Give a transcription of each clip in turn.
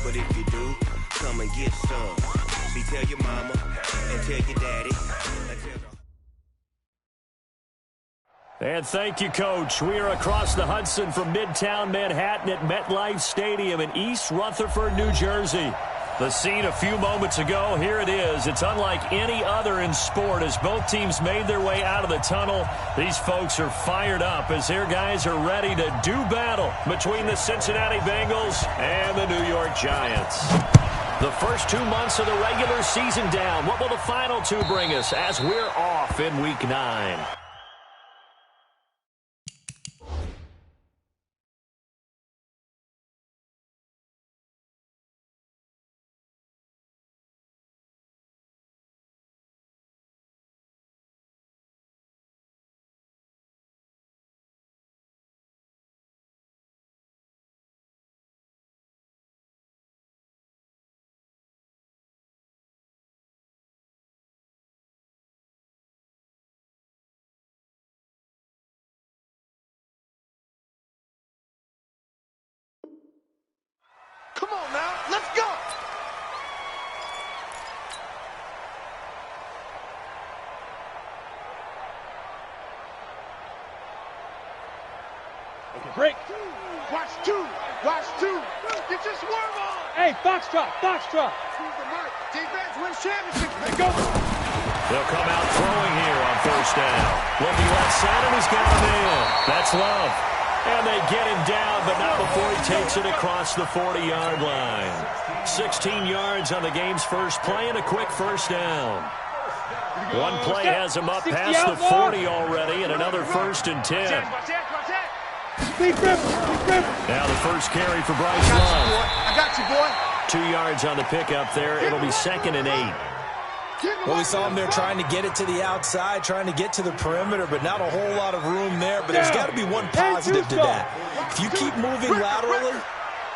but if you do, come and get some. See, tell your mama and tell your daddy. And thank you, Coach. We are across the Hudson from Midtown Manhattan at MetLife Stadium in East Rutherford, New Jersey. The scene a few moments ago, here it is. It's unlike any other in sport as both teams made their way out of the tunnel. These folks are fired up as their guys are ready to do battle between the Cincinnati Bengals and the New York Giants. The first 2 months of the regular season down. What will the final two bring us as we're off in Week 9? Come on now, let's go! Break. Watch two. Watch two. Get your swerve on. Hey, foxtrot, foxtrot. Choose the mark. Defense wins championship. Let's go. They'll come out throwing here on first down. Looking left side, and he's got him in. That's Love. And they get him down, but not before he takes it across the 40-yard line. 16 yards on the game's first play and a quick first down. One play has him up past the 40 already, and another 1st and 10. Now the first carry for Bryce Love. I got you, boy. 2 yards on the pickup there. It'll be 2nd and 8. Well, we saw him there trying to get it to the outside, trying to get to the perimeter, but not a whole lot of room there. But there's got to be one positive to that. If you keep moving laterally,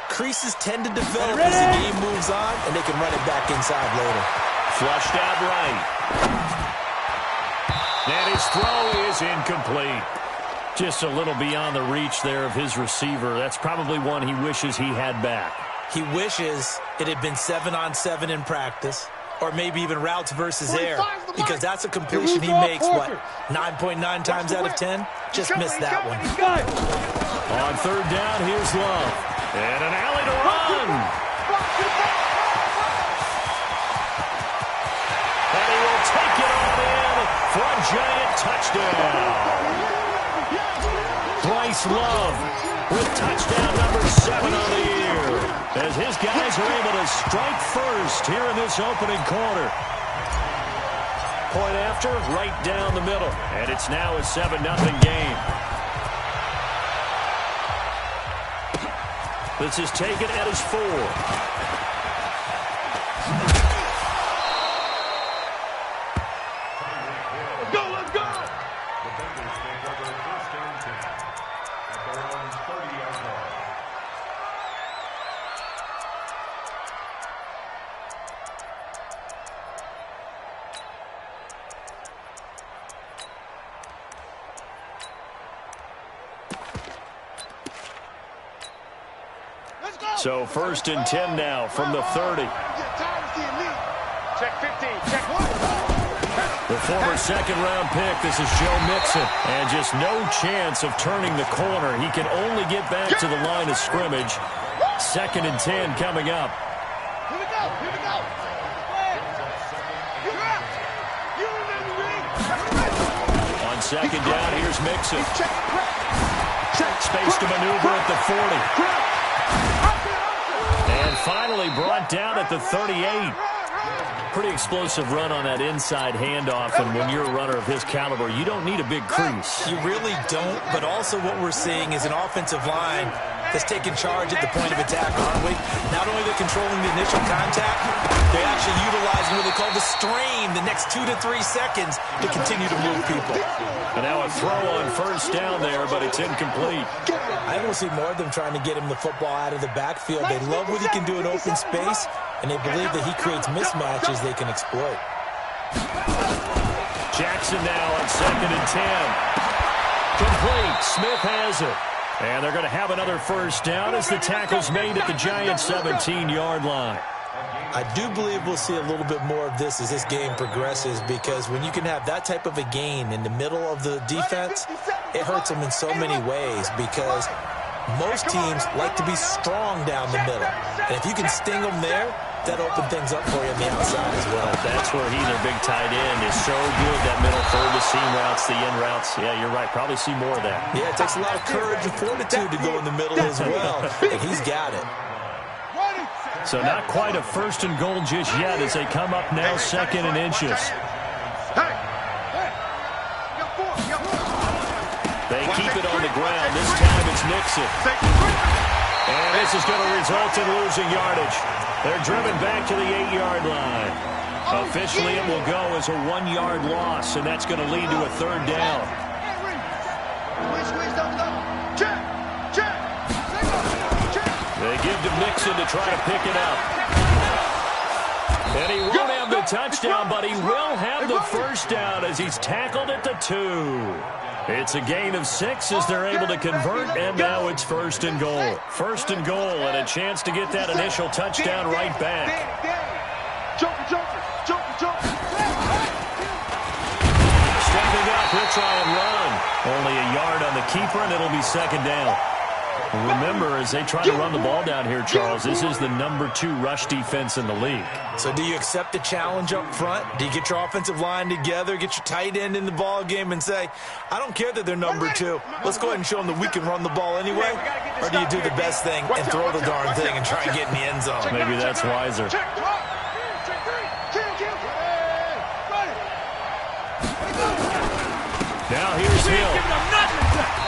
creases tend to develop as the game moves on, and they can run it back inside later. Flushed out right. And his throw is incomplete. Just a little beyond the reach there of his receiver. That's probably one he wishes he had back. He wishes it had been 7-on-7 in practice, or maybe even routes versus air, because that's a completion he makes, what, 9.9 times out of 10? Just missed that one. On third down, here's Love. And an alley to run. And he will take it on in for a giant touchdown. Bryce Love with touchdown number 7 on the year, as his guys are able to strike first here in this opening quarter. Point after, right down the middle, and it's now a 7-0 game. This is taken at his 4. So 1st and 10 now from the 30. Check 15, check 1. The former 2nd-round pick, this is Joe Mixon. And just no chance of turning the corner. He can only get back to the line of scrimmage. 2nd and 10 coming up. Here we go, here we go. You're out. You're in the ring. On 2nd down, here's Mixon. Space to maneuver at the 40. And finally brought down at the 38. Pretty explosive run on that inside handoff, and when you're a runner of his caliber, you don't need a big crease. You really don't, but also what we're seeing is an offensive line that's taking charge at the point of attack, aren't we? Not only are they controlling the initial contact, they're actually utilizing what they call the strain, the next 2 to 3 seconds to continue to move people. And now a throw on first down there, but it's incomplete. I don't see more of them trying to get him the football out of the backfield. They love what he can do in open space, and they believe that he creates mismatches they can exploit. Jackson now on 2nd and 10. Complete. Smith has it. And they're going to have another first down as the tackle's made at the Giants' 17-yard line. I do believe we'll see a little bit more of this as this game progresses, because when you can have that type of a gain in the middle of the defense, it hurts them in so many ways, because most teams like to be strong down the middle. And if you can sting them there, that opens things up for you on the outside as well. That's where their big tight end, is so good, that middle third, the seam routes, the in routes. Yeah, you're right. Probably see more of that. Yeah, it takes a lot of courage and fortitude to go in the middle as well, and he's got it. So not quite a first and goal just yet as they come up now second and inches. They keep it on the ground. This time it's Nixon. And this is going to result in losing yardage. They're driven back to the 8-yard line. Officially, it will go as a 1-yard loss, and that's going to lead to a third down. They give to Nixon to try to pick it up. And he won't have the touchdown, but he will have the first down as he's tackled at the 2. It's a gain of 6 as they're able to convert, and now it's first and goal. First and goal, and a chance to get that initial touchdown right back. Stepping up, he'll try and run. Only a yard on the keeper, and it'll be second down. Remember, as they try to run the ball down here, Charles, this is the number 2 rush defense in the league. So do you accept the challenge up front? Do you get your offensive line together, get your tight end in the ball game and say, I don't care that they're number 2. Let's go ahead and show them that we can run the ball anyway? Or do you do the best thing and throw the darn thing and try and get in the end zone? Maybe that's wiser. Now here's Hill.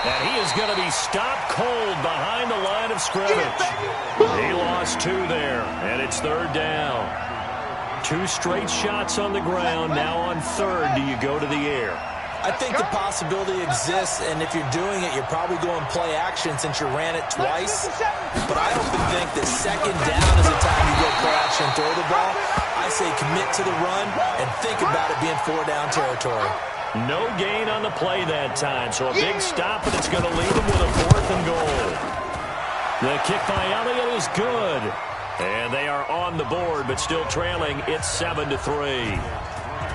And he is going to be stopped cold behind the line of scrimmage. He lost 2 there, and it's third down. 2 straight shots on the ground. Now on third, do you go to the air? I think the possibility exists, and if you're doing it, you're probably going play action since you ran it twice. But I often think that second down is the time you go play action and throw the ball. I say commit to the run and think about it being 4-down territory. No gain on the play that time, so a big stop, and it's going to leave them with a 4th and goal. The kick by Elliott is good. And they are on the board, but still trailing. It's 7-3.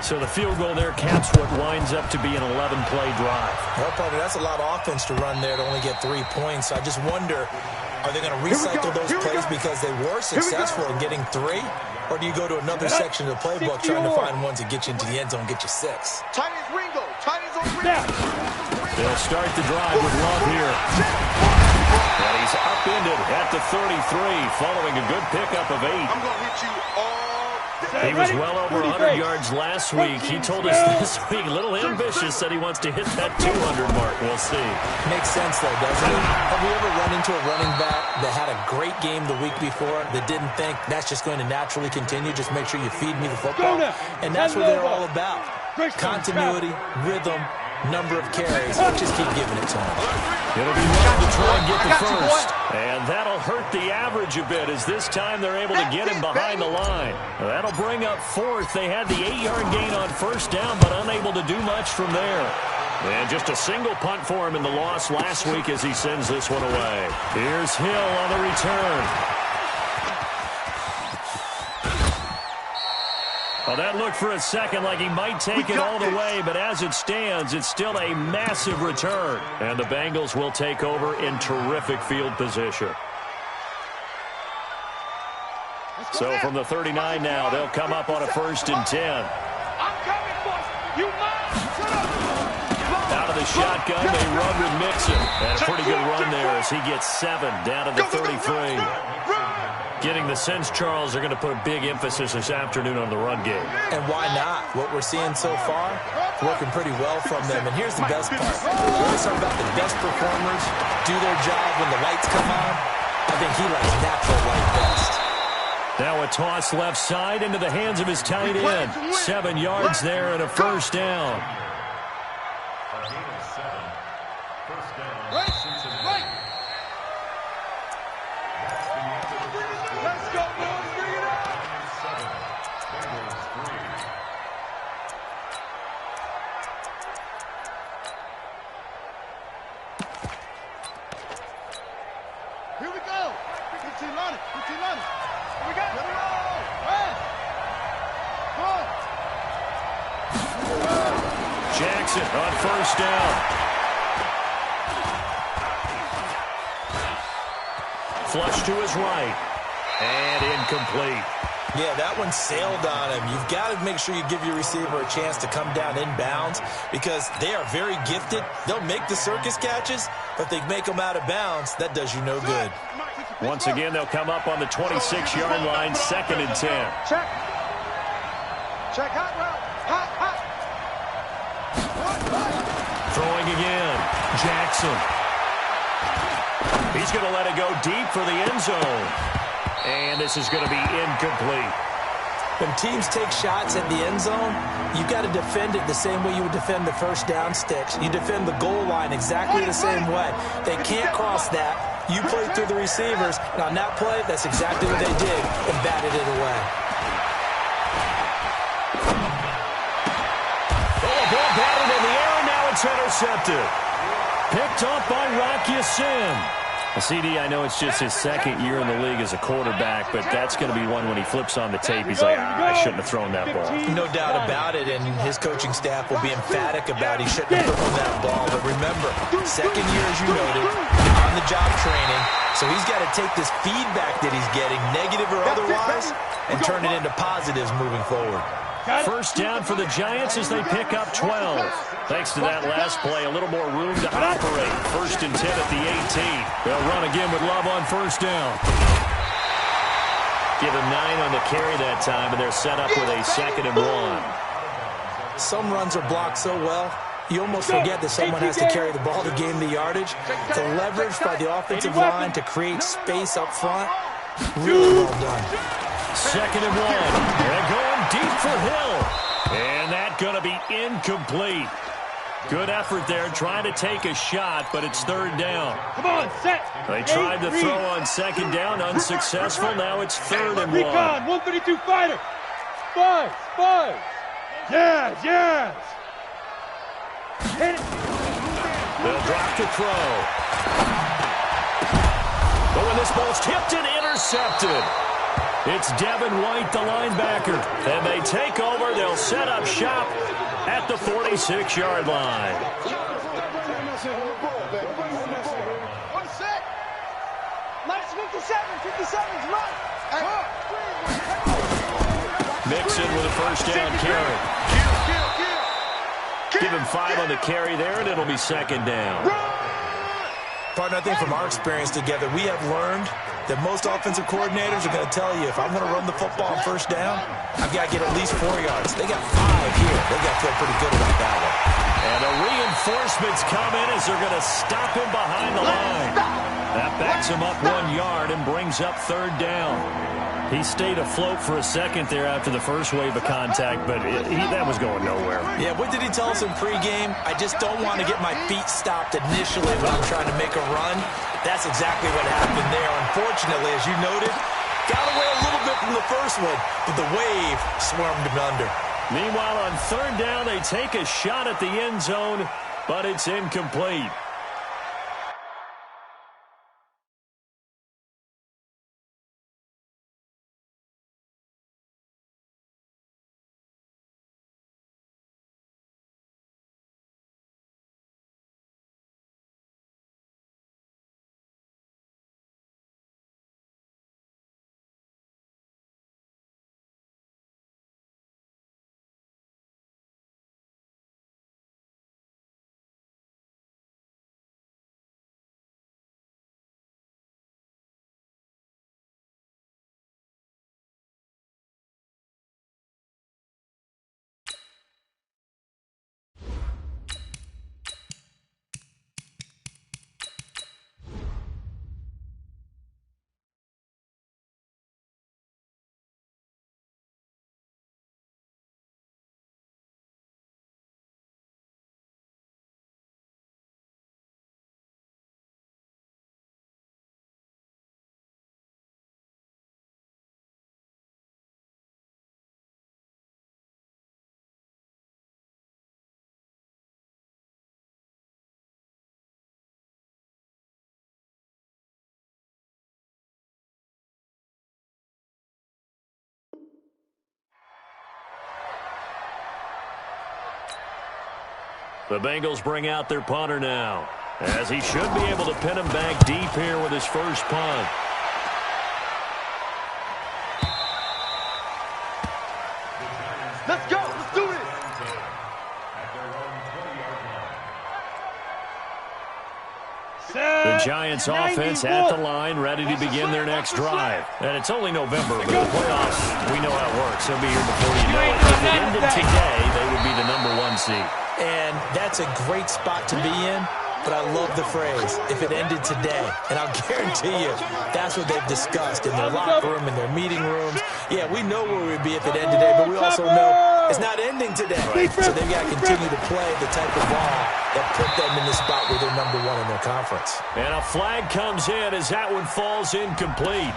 So the field goal there caps what winds up to be an 11-play drive. Well, partner, that's a lot of offense to run there to only get 3 points. So I just wonder, are they going to recycle those plays because they were successful in getting 3? Or do you go to another section of the playbook trying to find ones that get you into the end zone, get you 6? They'll start the drive with Love here. And he's upended at the 33 following a good pickup of 8. I'm going to hit you all day. He was well over 100 yards last week. He told us this week, a little ambitious, said he wants to hit that 200 mark. We'll see. Makes sense, though, doesn't it? Have we ever run into a running back that had a great game the week before that didn't think that's just going to naturally continue? Just make sure you feed me the football. And that's what they're all about. Continuity, rhythm, number of carries. Just keep giving it to them. It'll be Love to try and get the first. And that'll hurt the average a bit as this time they're able to get him behind the line. That'll bring up 4th. They had the 8-yard gain on first down, but unable to do much from there. And just a single punt for him in the loss last week as he sends this one away. Here's Hill on the return. Well, that looked for a second like he might take it all the way, but as it stands, it's still a massive return. And the Bengals will take over in terrific field position. So from the 39 now, they'll come up on a 1st and 10. Out of the shotgun, they run with Mixon. And a pretty good run there as he gets 7 down to the 33. Getting the sense, Charles, they're going to put a big emphasis this afternoon on the run game. And why not? What we're seeing so far, working pretty well from them. And here's the best part. We always talk about the best performers do their job when the lights come on. I think he likes natural light best. Now a toss left side into the hands of his tight end. 7 yards there and a first down. Jackson on first down. Flush to his right. And incomplete. Yeah, that one sailed on him. You've got to make sure you give your receiver a chance to come down inbounds because they are very gifted. They'll make the circus catches, but if they make them out of bounds, that does you no good. Once again, they'll come up on the 26-yard line, 2nd and 10. Check. Check. Hot route. Hot. Throwing again. Jackson. He's going to let it go deep for the end zone. And this is going to be incomplete. When teams take shots at the end zone, you've got to defend it the same way you would defend the first down sticks. You defend the goal line exactly the same way. They can't cross that. You play through the receivers. And on that play, that's exactly what they did and batted it away. Oh, ball batted in the air, and now it's intercepted. Picked up by Rocky Sin. CD, I know it's just his 2nd year in the league as a quarterback, but that's going to be one when he flips on the tape. He's like, I shouldn't have thrown that ball. No doubt about it, and his coaching staff will be emphatic about he shouldn't have thrown that ball. But remember, 2nd year, as you noted, on-the-job training, so he's got to take this feedback that he's getting, negative or otherwise, and turn it into positives moving forward. First down for the Giants as they pick up 12. Thanks to that last play, a little more room to operate. 1st and 10 at the 18. They'll run again with Love on first down. Give him 9 on the carry that time, and they're set up with a 2nd and 1. Some runs are blocked so well, you almost forget that someone has to carry the ball to gain the yardage. The leverage by the offensive line to create space up front, really well done. 2nd and 1. They're going deep for Hill. And that's going to be incomplete. Good effort there trying to take a shot, but it's 3rd down. Come on, set. They tried to throw on 2nd down, unsuccessful. Now it's 3rd and 1. Recon, 132 fighter. 5. Yes. Hit it. They'll drop to throw. But when this ball's tipped and intercepted. It's Devin White, the linebacker. And they take over. They'll set up shop at the 46-yard line. One set. Minus 57's right. Mixon with a first down carry. Give him 5 on the carry there, and it'll be 2nd down. Partner, I think from our experience together, we have learned that most offensive coordinators are going to tell you, if I'm going to run the football on first down, I've got to get at least 4 yards. They got 5 here. They got to feel pretty good about that one. And the reinforcements come in as they're going to stop him behind the line. That backs him up 1 yard and brings up 3rd down. He stayed afloat for a second there after the first wave of contact, but that was going nowhere. Yeah, what did he tell us in pregame? I just don't want to get my feet stopped initially when I'm trying to make a run. That's exactly what happened there. Unfortunately, as you noted, got away a little bit from the first one, but the wave swarmed him under. Meanwhile, on 3rd down, they take a shot at the end zone, but it's incomplete. The Bengals bring out their punter now, as he should be able to pin him back deep here with his first punt. Let's go. Let's do this. The Giants offense at the line, ready to begin their next drive. And it's only November, but the playoffs, we know how it works. They'll be here before you know it. If it ended today, they would be the #1 seed. And that's a great spot to be in, but I love the phrase, if it ended today. And I'll guarantee you, that's what they've discussed in their locker room, in their meeting rooms. Yeah, we know where we'd be if it ended today, but we also know it's not ending today. So they've got to continue to play the type of ball that put them in the spot where they're #1 in their conference. And a flag comes in as that one falls incomplete.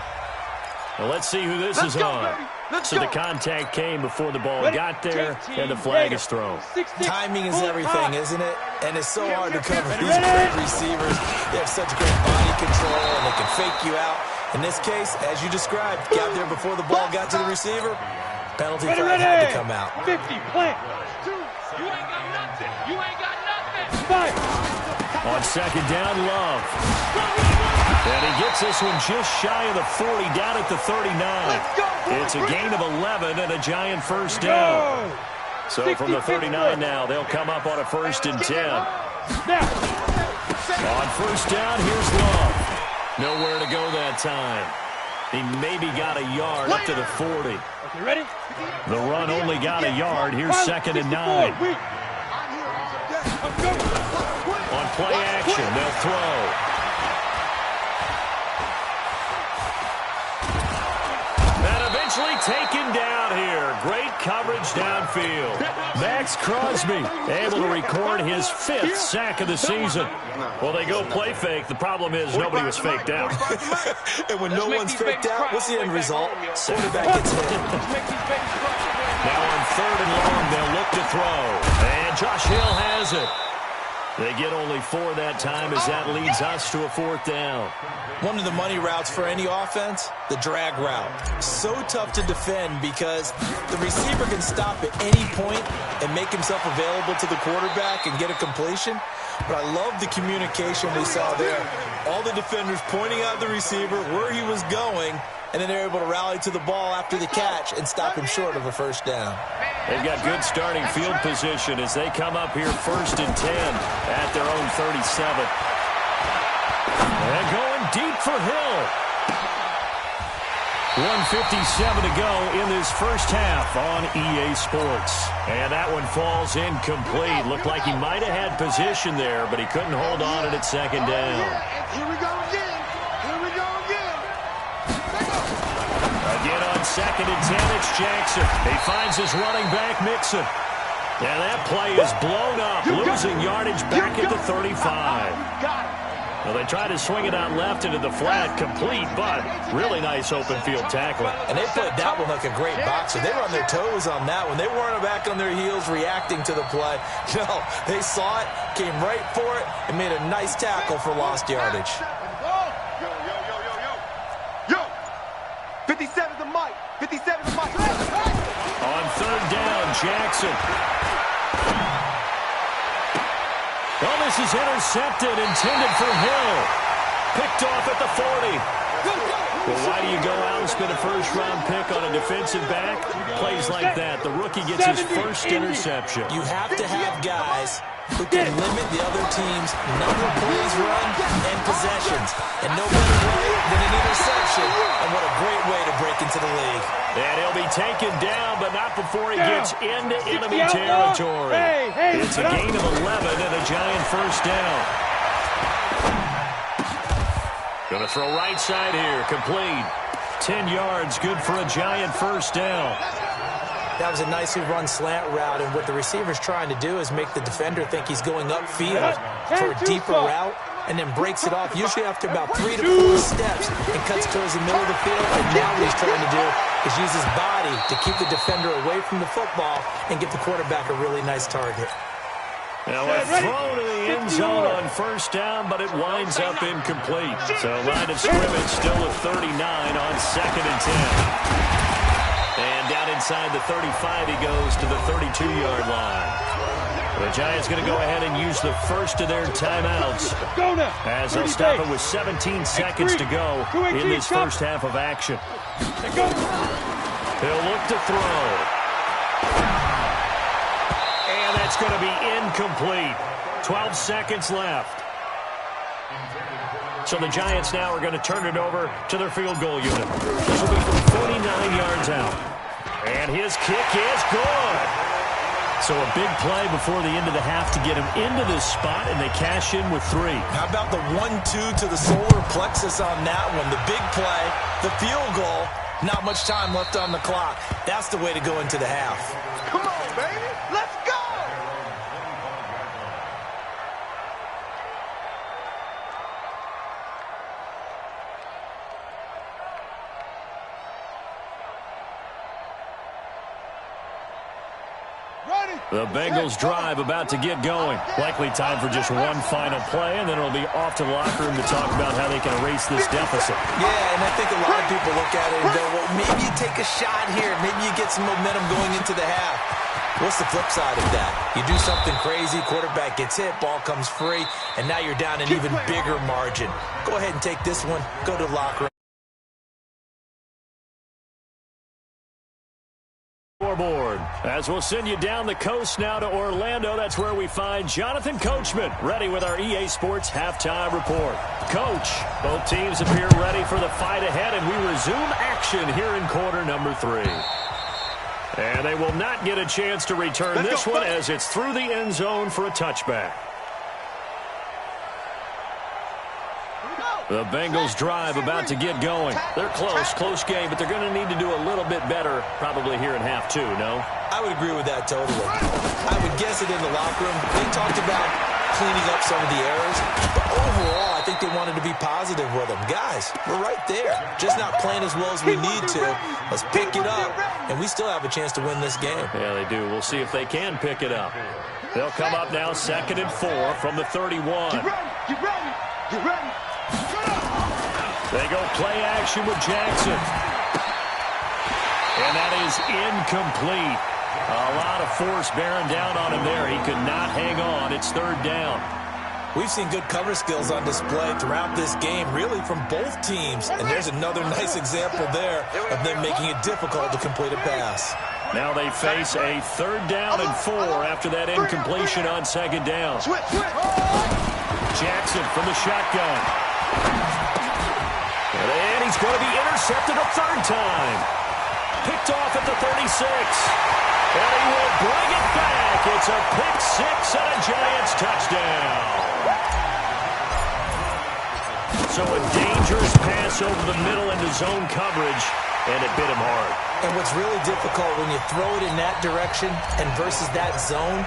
Well, let's see who this is on. So the contact came before the ball got there, and the flag is thrown. Timing is everything, isn't it? And it's so hard to cover these great receivers. They have such great body control, and they can fake you out. In this case, as you described, got there before the ball got to the receiver. Penalty flag had to come out. 50, plant. You ain't got nothing. You ain't got nothing. 5. On second down, Love. And he gets this one just shy of the 40, down at the 39. It's a gain of 11 and a Giant first down. So from the 39 now, they'll come up on a 1st and 10. On first down, here's Love. Nowhere to go that time. He maybe got a yard up to the 40. Okay, ready? The run only got a yard. Here's 2nd and 9. On play action, they'll throw. Taken down here. Great coverage downfield. Max Crosby able to record his 5th sack of the season. Well, they go play fake. The problem is nobody was faked out. And when no one's faked out, what's the end result? Quarterback gets hit. Now on 3rd and long, they'll look to throw. And Josh Hill has it. They get only 4 that time as that leads us to a 4th down. One of the money routes for any offense, the drag route. So tough to defend because the receiver can stop at any point and make himself available to the quarterback and get a completion. But I love the communication we saw there. All the defenders pointing out the receiver, where he was going, and then they're able to rally to the ball after the catch and stop him short of a 1st down. They've got good starting field position as they come up here 1st and 10 at their own 37. And going deep for Hill. 1:57 to go in this first half on EA Sports. And that one falls incomplete. Looked like he might have had position there, but he couldn't hold on at 2nd down. Here we go again. Here we go again. Again on 2nd and 10, it's Jackson. He finds his running back, Mixon. And that play is blown up, losing yardage back at the 35. Well, they tried to swing it out left into the flat, complete, but really nice open field tackling. And they played that one like a great boxer. They were on their toes on that one. They weren't back on their heels reacting to the play. No, they saw it, came right for it, and made a nice tackle for lost yardage. Yo, 57 the mic. 57 the mic. On 3rd down, Jackson. Well, this is intercepted, intended for Hill. Picked off at the 40. Well, why do you go out and spend a 1st-round pick on a defensive back? Plays like that. The rookie gets his 1st interception. You have to have guys who can limit the other team's number of plays run and possessions. And no better way than an interception. And what a great way to break into the league. And he'll be taken down, but not before he gets into enemy territory. It's a gain of 11 and a Giant 1st down. Going to throw right side here, complete. 10 yards, good for a Giant 1st down. That was a nicely run slant route, and what the receiver's trying to do is make the defender think he's going upfield for a deeper route, and then breaks it off, usually after about 3 to 4 steps, and cuts towards the middle of the field. And now what he's trying to do is use his body to keep the defender away from the football and give the quarterback a really nice target. Now a throw to the end zone on 1st down, but it winds up incomplete. So line of scrimmage still at 39 on 2nd and 10. And down inside the 35 he goes to the 32-yard line. The Giants going to go ahead and use the first of their timeouts as they'll stop it with 17 seconds to go in this first half of action. He'll look to throw. And that's going to be incomplete. 12 seconds left. So the Giants now are going to turn it over to their field goal unit. This will be from 49 yards out. And his kick is good. So a big play before the end of the half to get him into this spot, and they cash in with 3. How about the 1-2 to the solar plexus on that one? The big play, the field goal, not much time left on the clock. That's the way to go into the half. Come on, baby. Let's go. The Bengals drive about to get going. Likely time for just one final play, and then it'll be off to the locker room to talk about how they can erase this deficit. Yeah, and I think a lot of people look at it and go, well, maybe you take a shot here. Maybe you get some momentum going into the half. What's the flip side of that? You do something crazy, quarterback gets hit, ball comes free, and now you're down an even bigger margin. Go ahead and take this one, go to the locker room. Scoreboard, as we'll send you down the coast now to Orlando. That's where we find Jonathan Coachman ready with our EA Sports halftime report. Coach, both teams appear ready for the fight ahead, and we resume action here in quarter number 3. And they will not get a chance to return this one as it's through the end zone for a touchback. The Bengals drive about to get going. They're close game, but they're going to need to do a little bit better probably here in half 2, no? I would agree with that totally. I would guess it in the locker room. They talked about cleaning up some of the errors, but overall, I think they wanted to be positive with them. Guys, we're right there. Just not playing as well as we need to. Let's pick it up, and we still have a chance to win this game. Yeah, they do. We'll see if they can pick it up. They'll come up now 2nd and 4 from the 31. Get ready. Get ready. They go play action with Jackson. And that is incomplete. A lot of force bearing down on him there. He could not hang on. It's 3rd down. We've seen good cover skills on display throughout this game, really from both teams. And there's another nice example there of them making it difficult to complete a pass. Now they face a 3rd down and 4 after that incompletion on 2nd down. Jackson from the shotgun. And he's going to be intercepted a 3rd time. Picked off at the 36. And he will bring it back. It's a pick 6 and a Giants touchdown. So a dangerous pass over the middle into zone coverage, and it bit him hard. And what's really difficult when you throw it in that direction and versus that zone,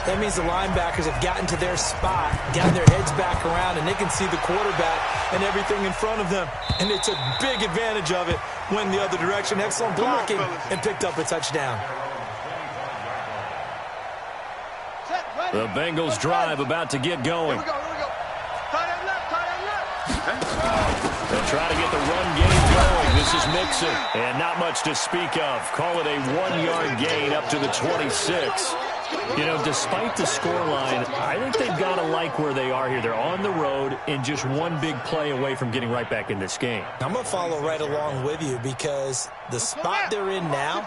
that means the linebackers have gotten to their spot, gotten their heads back around, and they can see the quarterback and everything in front of them. And they took big advantage of it, went the other direction, excellent blocking, and picked up a touchdown. The Bengals drive about to get going. Here we go. Tie that left. They'll try to get the run game going. This is Mixon. And not much to speak of. Call it a 1-yard gain up to the 26. You know, despite the scoreline, I think they've got to like where they are here. They're on the road and just one big play away from getting right back in this game. I'm going to follow right along with you because the spot they're in now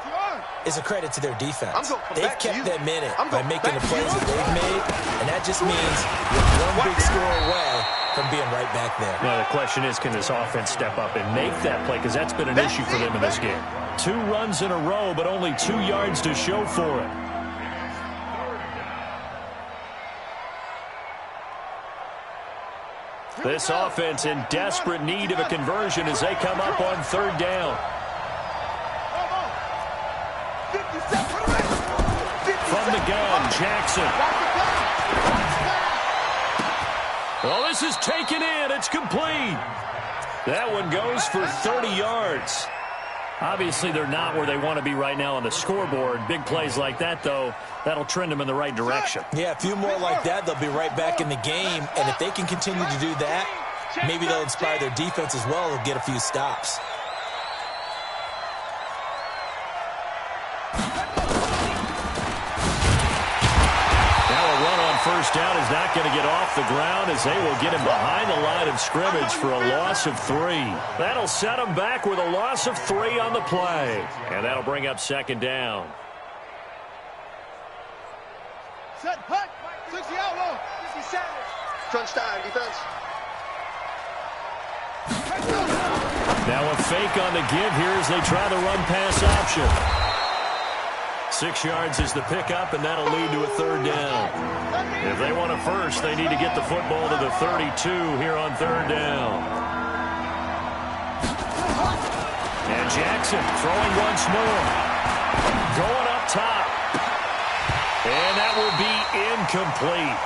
is a credit to their defense. They've kept them in it by making the plays that they've made, and that just means you're one big score away from being right back there. Now, the question is, can this offense step up and make that play? Because that's been an issue for them in this game. 2 runs in a row, but only 2 yards to show for it. This offense in desperate need of a conversion as they come up on 3rd down. From the gun, Jackson. Oh, this is taken in. It's complete. That one goes for 30 yards. Obviously, they're not where they want to be right now on the scoreboard. Big plays like that, though, that'll trend them in the right direction. Yeah, a few more like that, they'll be right back in the game. And if they can continue to do that, maybe they'll inspire their defense as well and get a few stops. Now a First down is not going to get off the ground as they will get him behind the line of scrimmage for a loss of 3. That'll set him back with a loss of 3 on the play. And that'll bring up second down. Set, hut, 60 out low. 57. Crunch time, defense. Now a fake on the give here as they try the run-pass option. 6 yards is the pickup, and that'll lead to a third down. If they want a first, they need to get the football to the 32 here on third down. And Jackson throwing once more. Going up top. And that will be incomplete.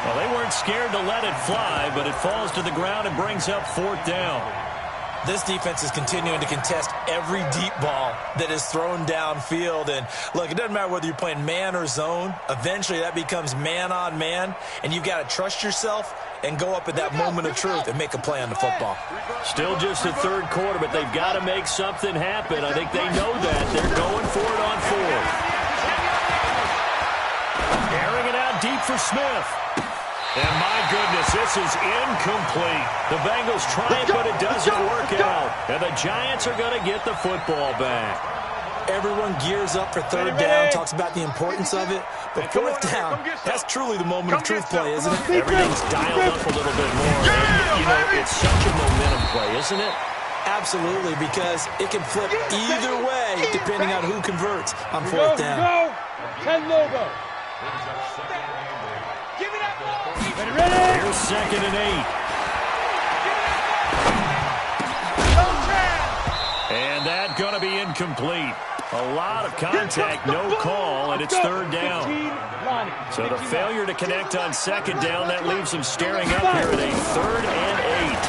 Well, they weren't scared to let it fly, but it falls to the ground and brings up fourth down. This defense is continuing to contest every deep ball that is thrown downfield. And, look, it doesn't matter whether you're playing man or zone. Eventually, that becomes man-on-man, and you've got to trust yourself and go up at that moment of truth and make a play on the football. Still just the third quarter, but they've got to make something happen. I think they know that. They're going for it on fourth. Airing it out deep for Smith. And my goodness, this is incomplete. The Bengals try it, but it doesn't work out. And the Giants are going to get the football back. Everyone gears up for third down, talks about the importance of it. But fourth down, that's truly the moment of truth play, isn't it? Everything's dialed up a little bit more. And, you know, it's such a momentum play, isn't it? Absolutely, because it can flip either way depending on who converts on fourth down. Go, 10 logo. Ready? Here's second and 8. And that's going to be incomplete. A lot of contact, no call, and it's third down. So the failure to connect on second down, that leaves them staring up here at a third and 8.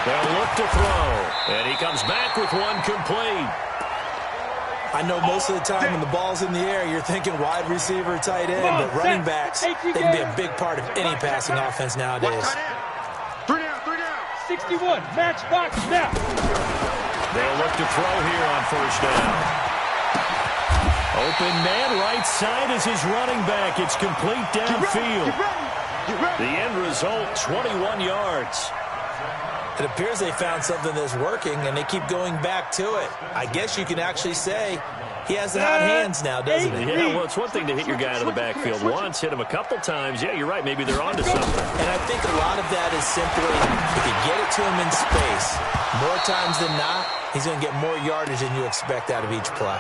They'll look to throw, and he comes back with one complete. I know most of the time when the ball's in the air, you're thinking wide receiver, tight end, but running backs, they can be a big part of any passing offense nowadays. 3 down, 3 down. 61, match box snap. They'll look to throw here on first down. Open man, right side is his running back. It's complete downfield. The end result, 21 yards. It appears they found something that's working, and they keep going back to it. I guess you can actually say he has the hot hands now, doesn't he? Yeah, well, it's one thing to hit your guy out of the backfield once, hit him a couple times. Yeah, you're right. Maybe they're onto something. And I think a lot of that is simply if you get it to him in space, more times than not, he's going to get more yardage than you expect out of each play.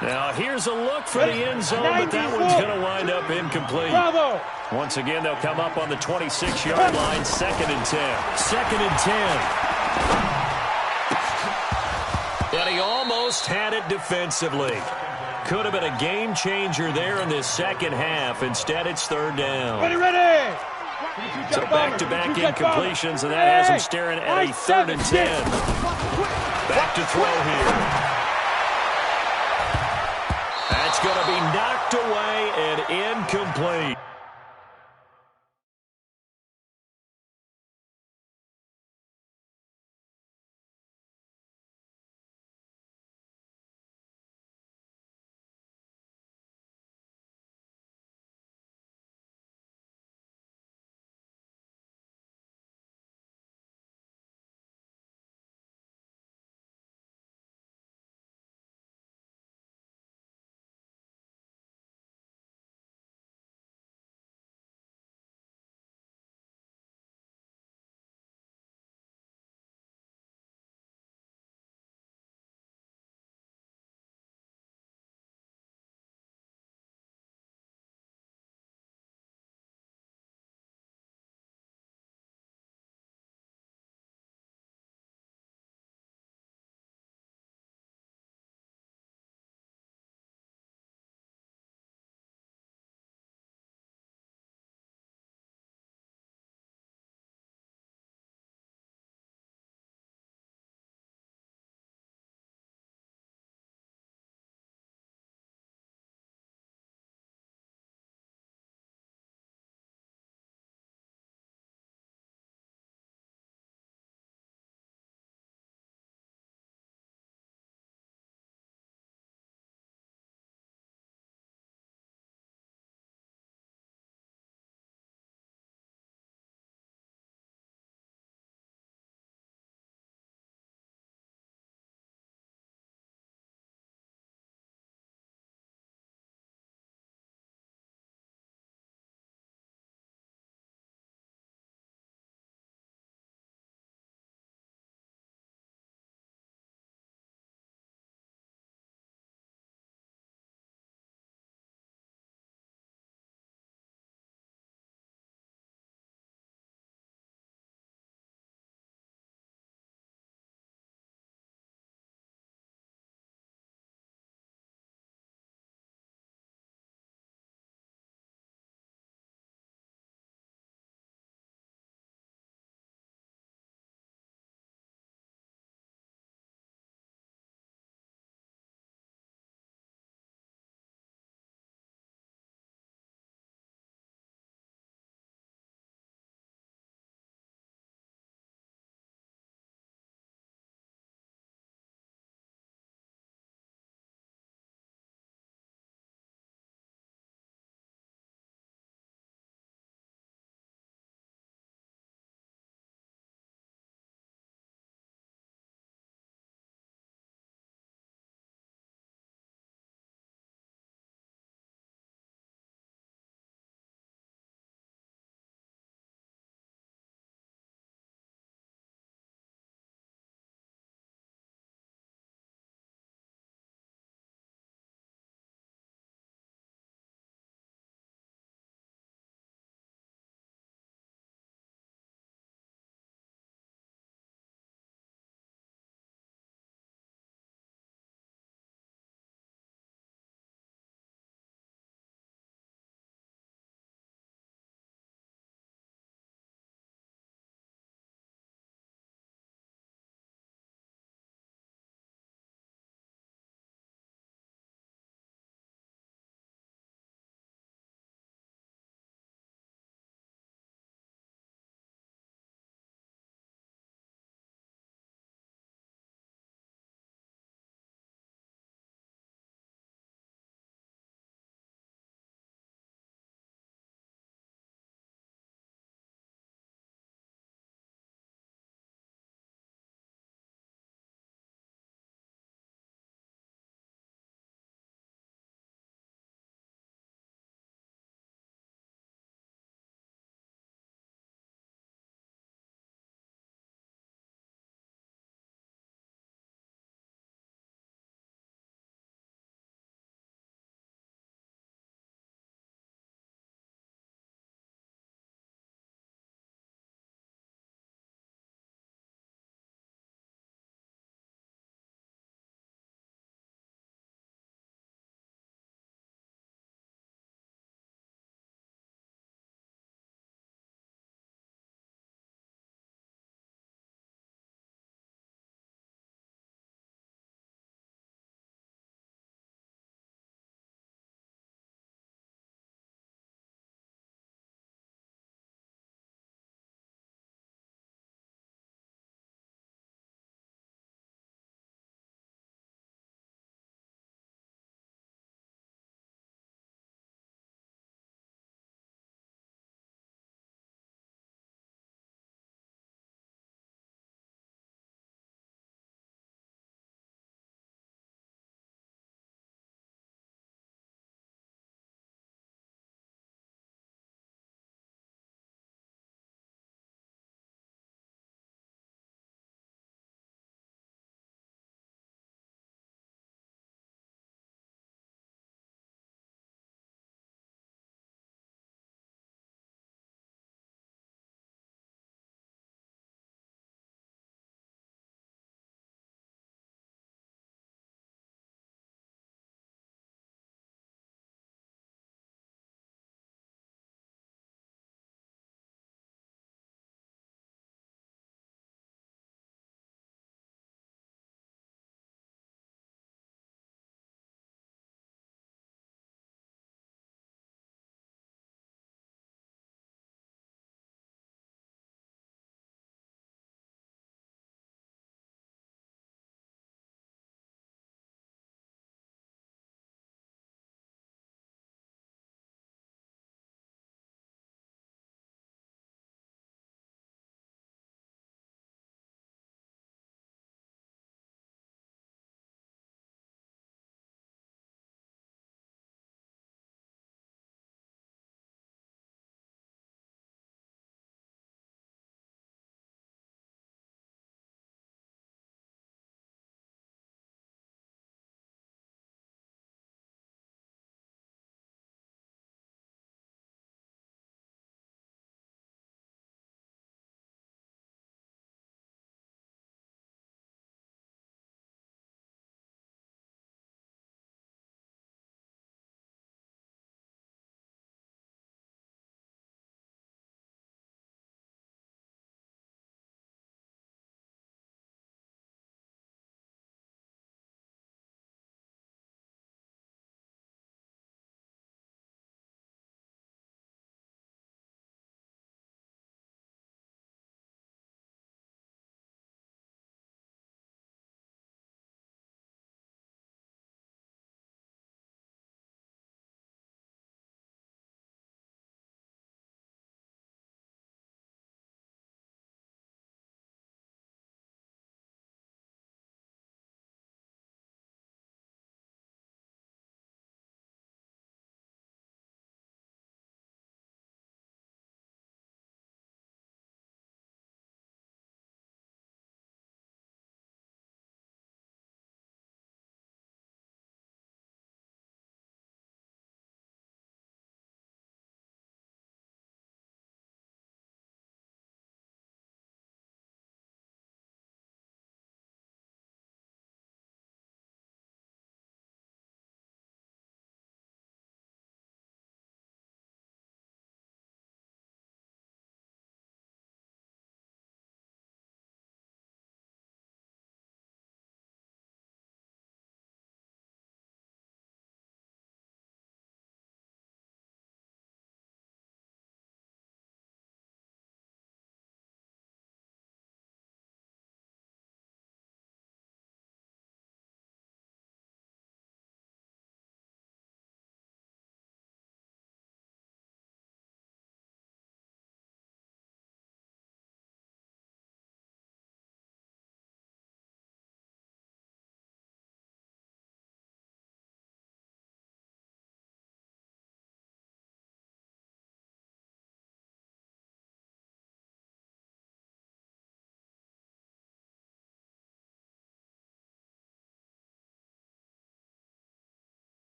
Now, here's a look for the end zone, but that one's going to wind up incomplete. Bravo. Once again, they'll come up on the 26-yard line, second and 10. Second and 10. And he almost had it defensively. Could have been a game changer there in this second half. Instead, it's third down. Ready. So back-to-back incompletions, and that has him staring at a third and 10. Back to throw here. That's going to be knocked away and incomplete.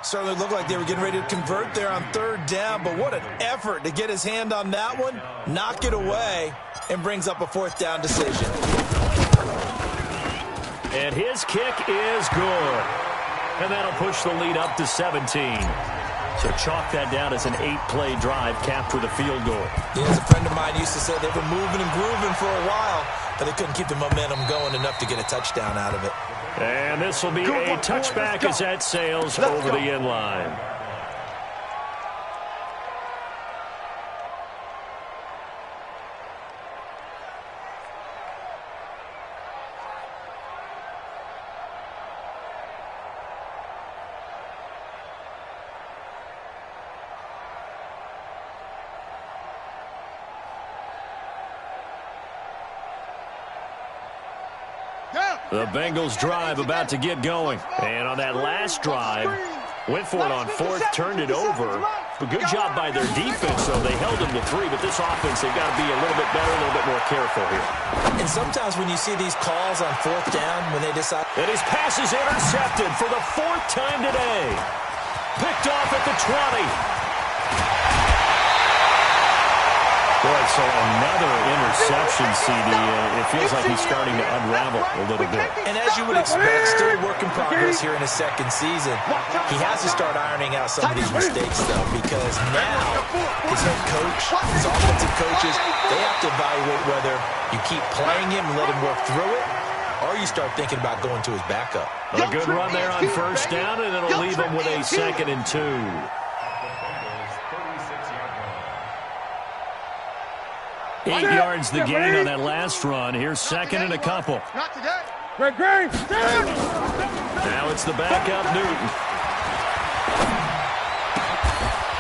Certainly looked like they were getting ready to convert there on third down, but what an effort to get his hand on that one, knock it away, and brings up a fourth down decision. And his kick is good. And that'll push the lead up to 17. So chalk that down as an 8-play drive capped with a field goal. Yeah, as a friend of mine used to say, they were moving and grooving for a while, but they couldn't keep the momentum going enough to get a touchdown out of it. And this will be a touchback as that sails over the end line. The Bengals drive about to get going. And on that last drive, went for it on fourth, turned it over. But good job by their defense, though. They held them to 3, but this offense, they've got to be a little bit better, a little bit more careful here. And sometimes when you see these calls on fourth down, when they decide... And his pass is intercepted for the 4th time today. Picked off at the 20. Boy, so another interception, CD. It feels like he's starting to unravel a little bit. And as you would expect, still a work in progress here in his second season. He has to start ironing out some of these mistakes, though, because now his head coach, his offensive coaches, they have to evaluate whether you keep playing him and let him work through it, or you start thinking about going to his backup. A good run there on first down, and it'll leave him with a 2nd and 2. 8 yards the gain on that last run. Here's 2nd and a couple. Not today. Now it's the backup, Newton.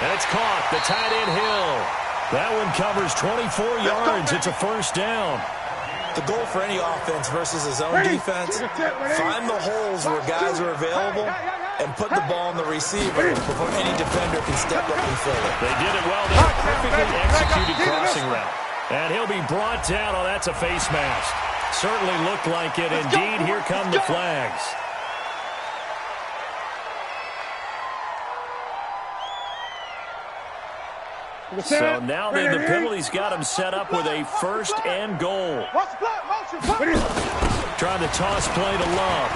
And it's caught. The tight end Hill. That one covers 24 yards. It's a first down. The goal for any offense versus his own defense, find the holes where guys are available and put the ball in the receiver before any defender can step up and fill it. They did it well there. Perfectly executed crossing route. And he'll be brought down. Oh, that's a face mask. Certainly looked like it. Indeed, here come the flags. So now then the penalty's got him set up with a 1st and goal. Trying to toss play to Love.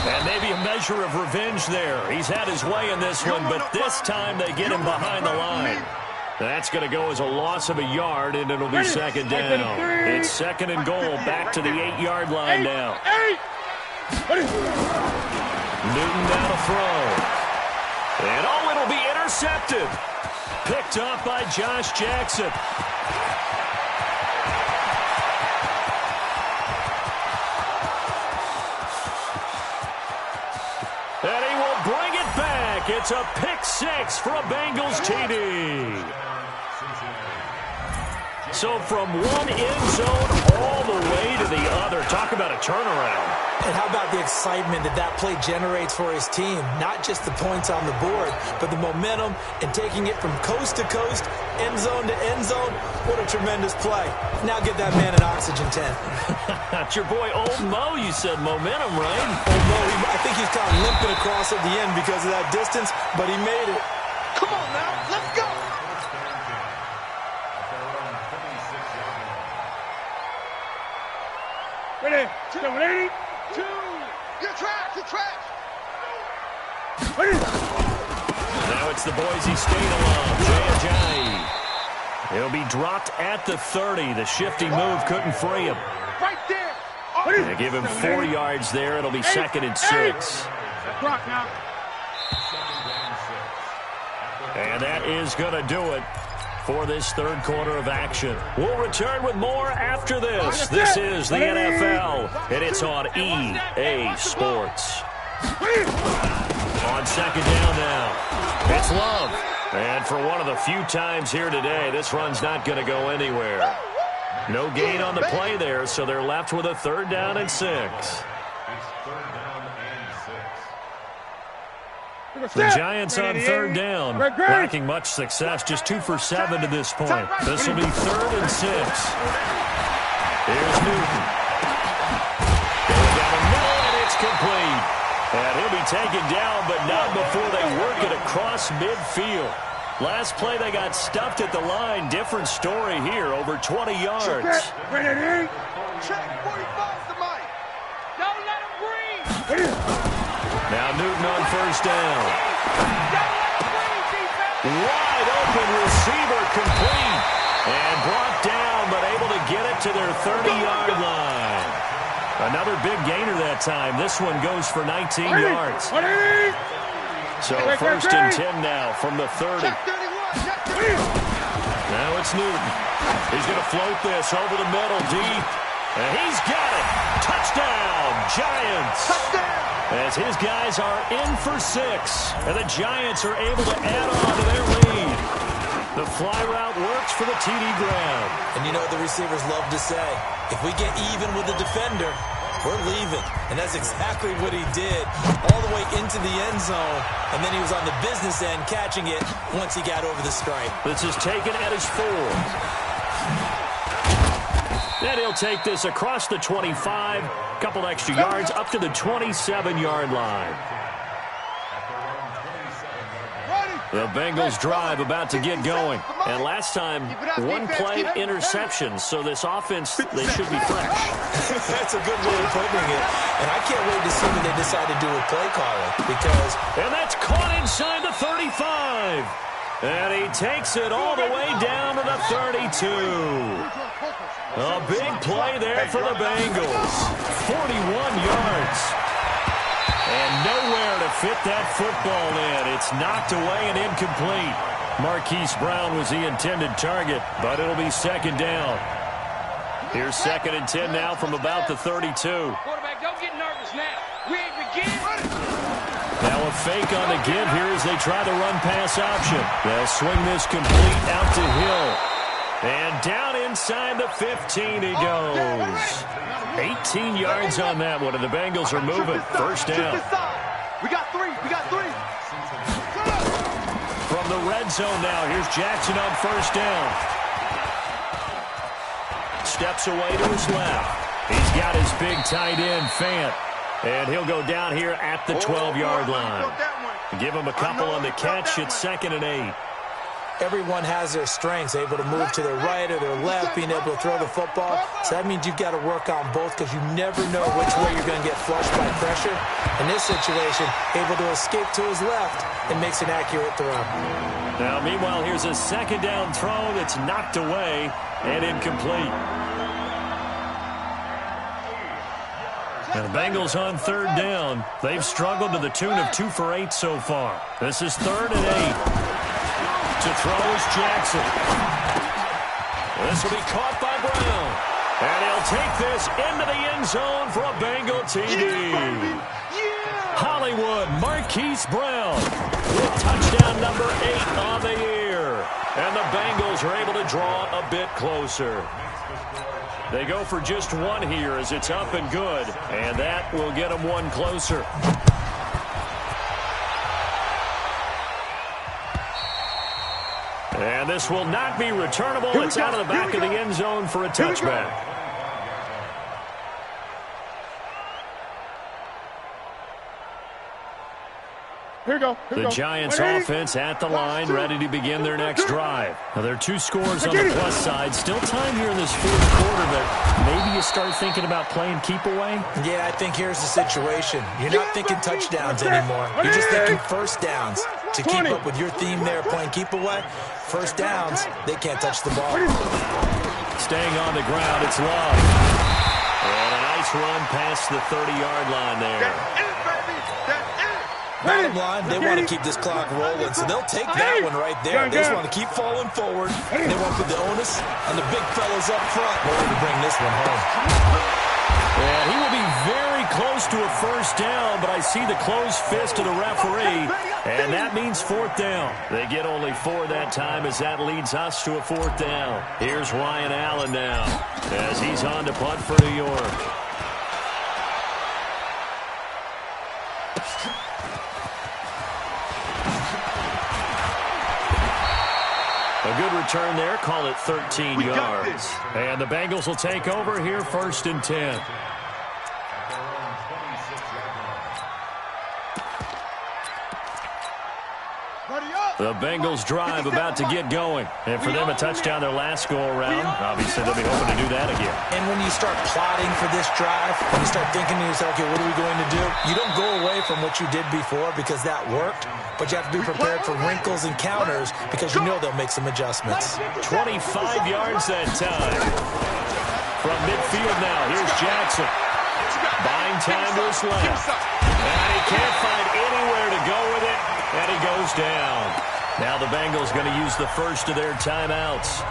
And maybe a measure of revenge there. He's had his way in this one, but this time they get him behind the line. That's going to go as a loss of a yard, and it'll be 2nd down. It's 2nd and goal, back to the 8-yard line now. Newton now to throw. And oh, it'll be intercepted. Picked up by Josh Jackson. And he will bring it back. It's a pick 6 for a Bengals TD. So from one end zone all the way to the other. Talk about a turnaround. And how about the excitement that that play generates for his team? Not just the points on the board, but the momentum and taking it from coast to coast, end zone to end zone. What a tremendous play. Now get that man an oxygen tent. That's your boy Old Mo. You said momentum, right? Old Mo, I think he's kind of limping across at the end because of that distance, but he made it. Come on now, let's go. Ready? 180. 2. You're trash. Now it's the Boise State alum, Jay Ajayi. He'll be dropped at the 30. The shifty move couldn't free him. Right there. They give him 4 yards there. It'll be 2nd and 6. And that is going to do it for this third quarter of action. We'll return with more after this. This is the NFL, and it's on EA Sports. On 2nd down now, it's Love. And for one of the few times here today, this run's not going to go anywhere. No gain on the play there, so they're left with a 3rd down and 6. The Giants on 3rd down, lacking much success, just 2 for 7 to this point. This will be 3rd and 6. Here's Newton. Going down the middle, and it's complete. And taken down, but not before they work it across midfield. Last play, they got stuffed at the line. Different story here, over 20 yards. Ready? Check 45's the mic. Don't let him breathe. Now Newton on first down. Don't let him breathe, defense. Wide open receiver, complete. And brought down, but able to get it to their 30-yard line. Another big gainer that time. This one goes for 19 yards. So first and 10 now from the 30. Check 31. Check 31. Now it's Newton. He's going to float this over the middle deep. And he's got it. Touchdown, Giants. Touchdown. As his guys are in for 6. And the Giants are able to add on to their lead. The fly route works for the TD grab. And you know what the receivers love to say? If we get even with the defender, we're leaving. And that's exactly what he did, all the way into the end zone. And then he was on the business end catching it once he got over the stripe. This is taken at his 4. Then he'll take this across the 25, couple extra yards up to the 27-yard line. The Bengals drive about to get going. And last time, one play interception. So this offense, they should be fresh. That's a good way of putting it. And I can't wait to see what they decide to do with play calling. Because... And that's caught inside the 35. And he takes it all the way down to the 32. A big play there for the Bengals. 41 yards. And nowhere to fit that football in. It's knocked away and incomplete. Marquise Brown was the intended target, but it'll be second down. Here's second and 10 now from about the 32. Quarterback, don't get nervous now. We ain't beginning. Now a fake on the give here as they try the run-pass option. They'll swing this complete out to Hill. And down inside the 15 he goes. 18 yards on that one, and the Bengals are moving. First down. We got 3. We got 3. From the red zone now, here's Jackson on first down. Steps away to his left. He's got his big tight end, Fant. And he'll go down here at the 12-yard line. Give him a couple on the catch. It's second and 8. Everyone has their strengths, able to move to their right or their left, being able to throw the football. So that means you've got to work on both because you never know which way you're going to get flushed by pressure. In this situation, able to escape to his left and makes an accurate throw. Now, meanwhile, here's a second down throw that's knocked away and incomplete. And the Bengals on third down. They've struggled to the tune of 2 for 8 so far. This is third and 8. To throw is Jackson. This will be caught by Brown. And he'll take this into the end zone for a Bengal TD. Hollywood, Marquise Brown with touchdown number 8 on the year. And the Bengals are able to draw a bit closer. They go for just 1 here as it's up and good. And that will get them 1 closer. And this will not be returnable. It's out of the back of the end zone for a touchback. The Giants offense at the line, ready to begin their next drive. Now, there are 2 scores on the plus side. Still time here in this fourth quarter, but maybe you start thinking about playing keep away? Yeah, I think here's the situation. You're not thinking touchdowns anymore. You're just thinking first downs. To keep up with your theme there, playing keep away, first downs, they can't touch the ball. Staying on the ground, it's Love. And a nice run past the 30-yard line there. Bottom line, they want to keep this clock rolling, so they'll take that one right there. They just want to keep falling forward. They want to put the onus on the big fellas up front in order to bring this one home. And he will be very close to a first down, but I see the closed fist of the referee, and that means fourth down. They get only 4 that time as that leads us to a fourth down. Here's Ryan Allen now as he's on to punt for New York. A good return there. Call it 13 yards. And the Bengals will take over here first and 10. The Bengals drive about to get going. And for them, a touchdown their last go-around. Obviously, they'll be hoping to do that again. And when you start plotting for this drive, when you start thinking to yourself, okay, what are we going to do? You don't go away from what you did before because that worked, but you have to be prepared for wrinkles and counters because you know they'll make some adjustments. 25 yards that time. From midfield now, here's Jackson. Buying time to his left. And he can't find anywhere to go with it. And he goes down. Now the Bengals going to use the first of their timeouts.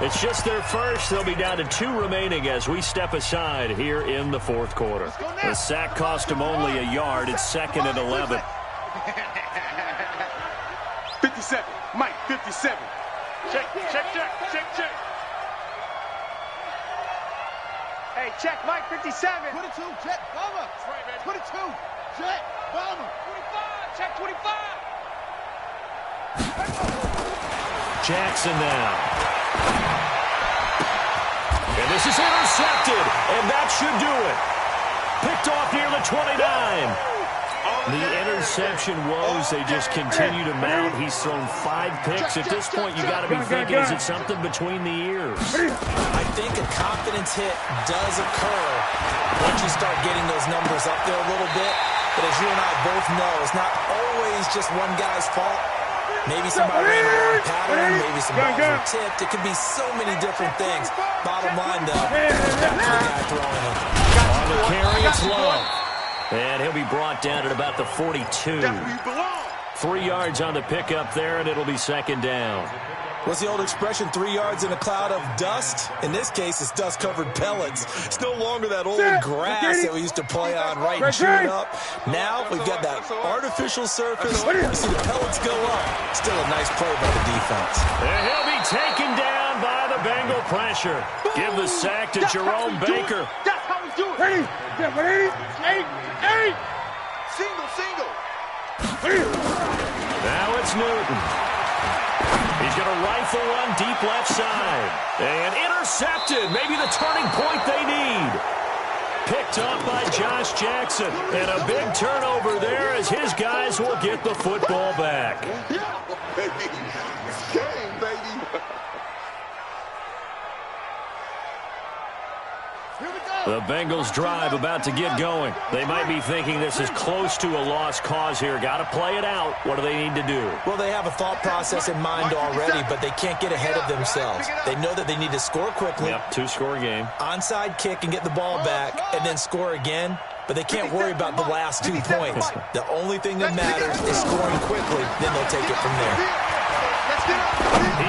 It's just their first. They'll be down to 2 remaining as we step aside here in the fourth quarter. The sack cost him only a yard. It's 2nd and 11. 57. Mike, 57. Check. Hey, check, Mike, 57. 22, check, bomber. 22, check, bomber. 25, check, 25. Jackson now. And this is intercepted, and that should do it. Picked off near the 29. The interception woes, they just continue to mount. He's thrown 5 picks. At this point, you got to be thinking, is it something between the ears? I think a confidence hit does occur once you start getting those numbers up there a little bit. But as you and I both know, it's not always just one guy's fault. Maybe somebody ran a wrong pattern, maybe some balls were tipped. It could be so many different things. Bottom line, though, it's back to the guy throwing it. On the carry, it's Love. And he'll be brought down at about the 42. 3 yards on the pickup there, and it'll be 2nd down. What's the old expression, 3 yards in a cloud of dust? In this case, it's dust-covered pellets. It's no longer that old grass that we used to play on right and shoot it up. Now we've got that artificial surface. You see the pellets go up. Still a nice play by the defense. And he'll be taken down by the Bengal pressure. Give the sack to Jerome Baker. That's how we do it. Ready? 8. Single. Now it's Newton. He's going to rifle one deep left side. And intercepted. Maybe the turning point they need. Picked up by Josh Jackson. And a big turnover there as his guys will get the football back. It's game, baby. The Bengals drive about to get going. They might be thinking this is close to a lost cause here. Got to play it out. What do they need to do? Well, they have a thought process in mind already, but they can't get ahead of themselves. They know that they need to score quickly. Yep, 2-score game. Onside kick and get the ball back and then score again. But they can't worry about the last 2 points. The only thing that matters is scoring quickly. Then they'll take it from there.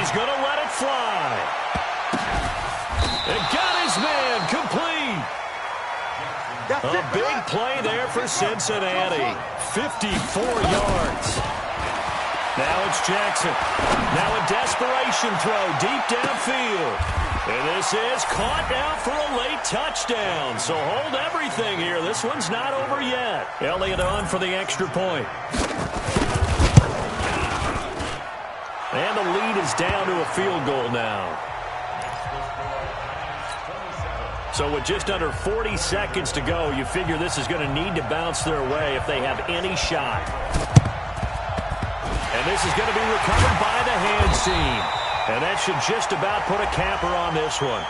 He's going to let it fly. And got his man complete. A big play there for Cincinnati. 54 yards. Now it's Jackson. Now a desperation throw deep downfield. And this is caught now for a late touchdown. So hold everything here. This one's not over yet. Elliott on for the extra point. And the lead is down to a field goal now. So with just under 40 seconds to go, you figure this is going to need to bounce their way if they have any shot. And this is going to be recovered by the hand seam. And that should just about put a capper on this one.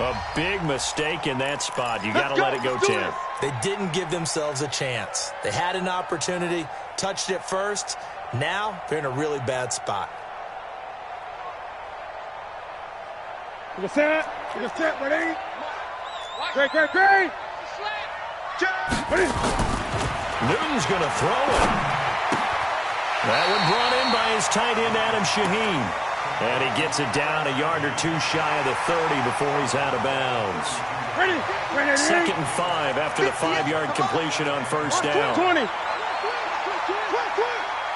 A big mistake in that spot. You got to let it go, Tim. They didn't give themselves a chance. They had an opportunity, touched it first. Now they're in a really bad spot. Get set, ready? Great. Newton's going to throw it. That one brought in by his tight end, Adam Shaheen. And he gets it down a yard or 2 shy of the 30 before he's out of bounds. Ready. 2nd and 5 after the 5-yard completion on first down. 20.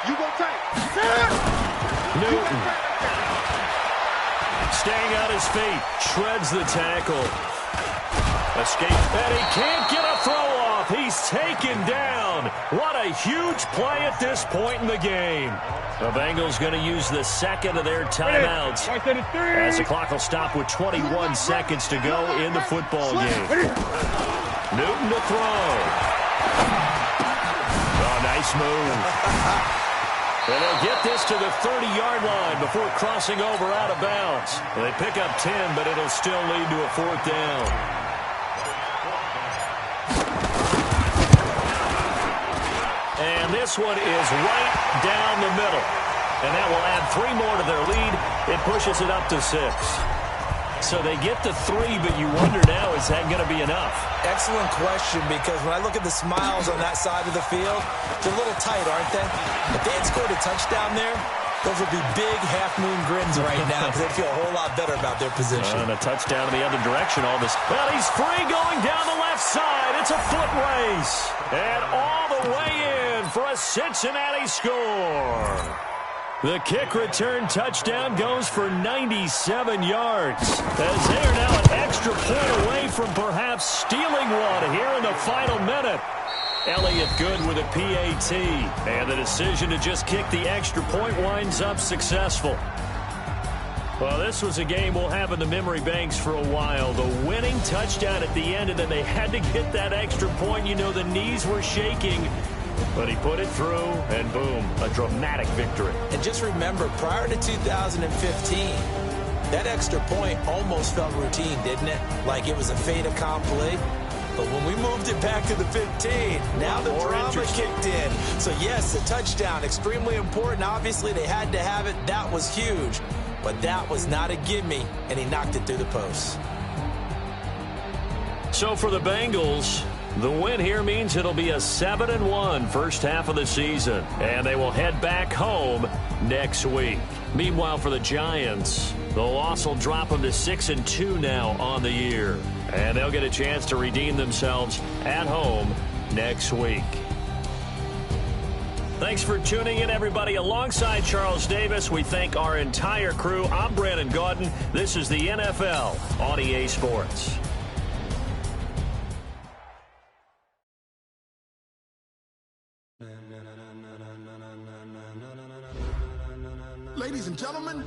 You go tight. Newton. Staying on his feet, shreds the tackle. Escape, and he can't get a throw off. He's taken down. What a huge play at this point in the game. The Bengals going to use the 2nd of their timeouts as the clock will stop with 21 seconds to go in the football game. Newton to throw. Oh, nice move. And they'll get this to the 30-yard line before crossing over out of bounds. They pick up 10, but it'll still lead to a 4th down. And this one is right down the middle. And that will add 3 more to their lead. It pushes it up to 6. So they get the 3, but you wonder now, is that going to be enough? Excellent question, because when I look at the smiles on that side of the field, they're a little tight, aren't they? If they had scored a touchdown there, those would be big half-moon grins right now because they'd feel a whole lot better about their position. And a touchdown in the other direction. All this. Well, he's free going down the left side. It's a foot race. And all the way in for a Cincinnati score. The kick return touchdown goes for 97 yards. As they are now an extra point away from perhaps stealing one here in the final minute. Elliott good with a PAT. And the decision to just kick the extra point winds up successful. Well, this was a game we'll have in the memory banks for a while. The winning touchdown at the end, and then they had to get that extra point. You know, the knees were shaking. But he put it through, and boom, a dramatic victory. And just remember, prior to 2015, that extra point almost felt routine, didn't it? Like it was a fait accompli. But when we moved it back to the 15, now the drama kicked in. So, yes, the touchdown, extremely important. Obviously, they had to have it. That was huge. But that was not a gimme, and he knocked it through the post. So for the Bengals, the win here means it'll be a 7-1 first half of the season, and they will head back home next week. Meanwhile, for the Giants, the loss will drop them to 6-2 now on the year, and they'll get a chance to redeem themselves at home next week. Thanks for tuning in, everybody. Alongside Charles Davis, we thank our entire crew. I'm Brandon Gaudin. This is the NFL on EA Sports. Ladies and gentlemen,